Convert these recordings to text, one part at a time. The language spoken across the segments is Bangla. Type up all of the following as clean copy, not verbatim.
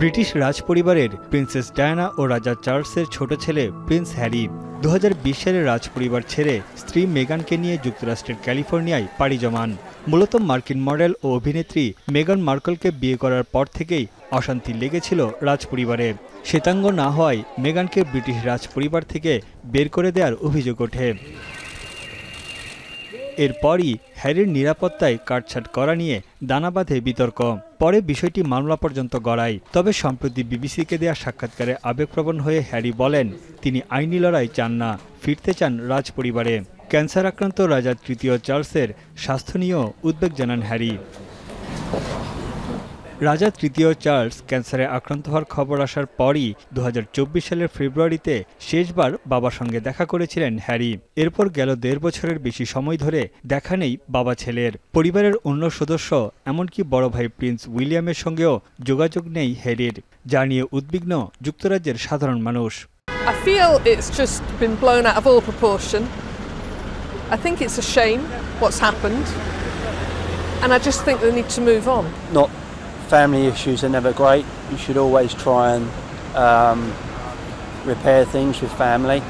ব্রিটিশ রাজপরিবারের প্রিন্সেস ডায়ানা ও রাজা চার্লসের ছোট ছেলে প্রিন্স হ্যারি 2020 সালে রাজপরিবার ছেড়ে স্ত্রী মেগানকে নিয়ে যুক্তরাষ্ট্রের ক্যালিফোর্নিয়ায় পাড়ি জমান। মূলত মার্কিন মডেল ও অভিনেত্রী মেগান মার্কেলকে বিয়ে করার পর থেকেই অশান্তি লেগেছিল রাজপরিবারে। শ্বেতাঙ্গ না হওয়ায় মেগানকে ব্রিটিশ রাজপরিবার থেকে বের করে দেওয়ার অভিযোগ ওঠে। এরপরই হ্যারির নিরাপত্তায় কাটছাট করা নিয়ে দানা বাঁধে বিতর্ক। পরে বিষয়টি মামলা পর্যন্ত গড়ায়। তবে সম্প্রতি বিবিসিকে দেয়া সাক্ষাৎকারে আবেগপ্রবণ হয়ে হ্যারি বলেন, তিনি আইনি লড়াই চান না, ফিরতে চান রাজপরিবারে। ক্যান্সার আক্রান্ত রাজা তৃতীয় চার্লসের স্বাস্থ্য নিয়েও উদ্বেগ জানান হ্যারি। রাজা তৃতীয় চার্লস ক্যান্সারে আক্রান্ত হওয়ার খবর আসার পরই 2024 সালের ফেব্রুয়ারিতে শেষবার বাবার সঙ্গে দেখা করেছিলেন হ্যারি। এরপর গেল 1.5 বছরের বেশি সময় ধরে দেখা নেই বাবা ছেলের। পরিবারের অন্য সদস্য এমনকি বড় ভাই প্রিন্স উইলিয়ামের সঙ্গেও যোগাযোগ নেই হ্যারির, যা নিয়ে উদ্বিগ্ন যুক্তরাজ্যের সাধারণ মানুষ। I feel it's just been blown out of all proportion. I think it's a shame what's happened, and I just think they need to move on. Not family issues are never great. You should always try and repair things with family.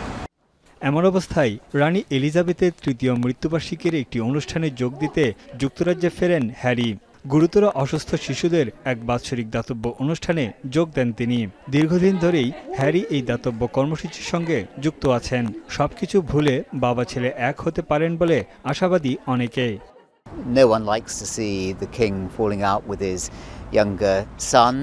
এমন অবস্থায় রানী এলিজাবেথের তৃতীয় মৃত্যুবার্ষিকীর একটি অনুষ্ঠানে যোগ দিতে যুক্তরাজ্যে ফেরেন হ্যারি। গুরুতর অসুস্থ শিশুদের এক বাৎসরিক দাতব্য অনুষ্ঠানে যোগ দেন তিনি। দীর্ঘদিন ধরেই হ্যারি এই দাতব্য কর্মসূচির সঙ্গে যুক্ত আছেন। সবকিছু ভুলে বাবা ছেলে এক হতে পারেন বলে আশাবাদী অনেকে। No one likes to see the king falling out with his younger son,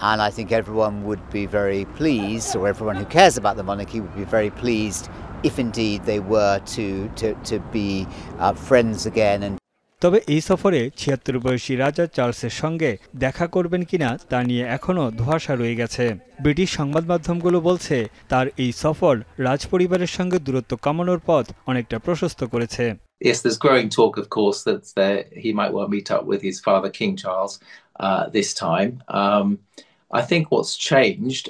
and I think everyone would be very pleased, or everyone who cares about the monarchy would be very pleased if indeed they were to be friends again. And তবে এই সফরে 76 বয়সী রাজা চার্লসের সঙ্গে দেখা করবেন কিনা তা নিয়ে এখনও ধোঁয়াশা রয়ে গেছে। ব্রিটিশ সংবাদ মাধ্যমগুলো বলছে, তার এই সফর রাজপরিবারের সঙ্গে দূরত্ব কমানোর পথ অনেকটা প্রশস্ত করেছে। Yes, there's growing talk, of course, that he might well meet up with his father, King Charles, this time. I think what's changed,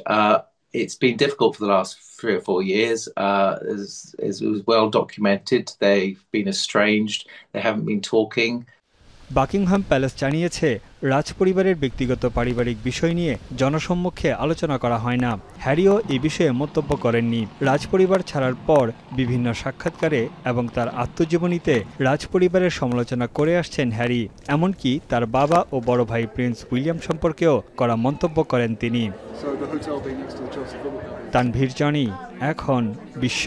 it's been difficult for the last 3 or 4 years. As it was well documented, they've been estranged, they haven't been talking. Buckingham palace জানিয়েছে, রাজপরিবারের ব্যক্তিগত পারিবারিক বিষয় নিয়ে জনসম্মুখে আলোচনা করা হয় না। হ্যারিও এই বিষয়ে মন্তব্য করেননি। রাজপরিবার ছাড়ার পর বিভিন্ন সাক্ষাৎকারে এবং তার আত্মজীবনীতে রাজপরিবারের সমালোচনা করে আসছেন হ্যারি। এমনকি তার বাবা ও বড় ভাই প্রিন্স উইলিয়াম সম্পর্কেও করা মন্তব্য করেন তিনি। তানভীর জনি, এখন বিশ্ব।